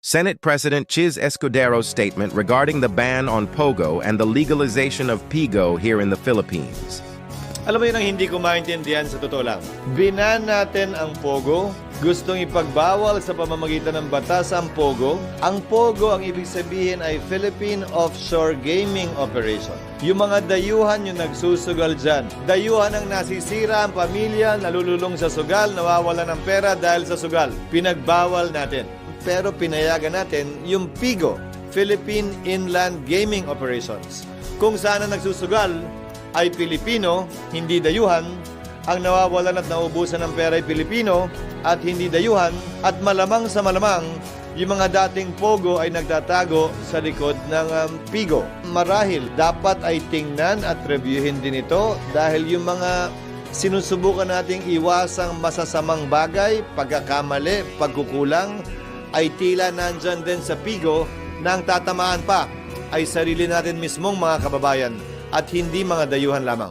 Senate President Chiz Escudero's statement regarding the ban on Pogo and the legalization of Pigo here in the Philippines. Alam mo yun ang hindi ko maintindihan sa totoo lang. Binan natin ang Pogo, gustong ipagbawal sa pamamagitan ng batas ang Pogo. Ang Pogo, ang ibig sabihin ay Philippine Offshore Gaming Operation. Yung mga dayuhan yung nagsusugal dyan. Dayuhan ang nasisira ang pamilya, nalululong sa sugal, nawawala ng pera dahil sa sugal. Pinagbawal natin. Pero pinayagan natin yung PIGO, Philippine Inland Gaming Operations. Kung saan ang nagsusugal ay Pilipino, hindi dayuhan, ang nawawalan at naubusan ng pera ay Pilipino at hindi dayuhan, at malamang sa malamang, yung mga dating Pogo ay nagtatago sa likod ng PIGO. Marahil, dapat ay tingnan at reviewin din ito dahil yung mga sinusubukan nating iwasang masasamang bagay, pagkakamali, pagkukulang, ay tila nandyan din sa PIGO na ang tatamaan pa ay sarili natin mismong mga kababayan at hindi mga dayuhan lamang.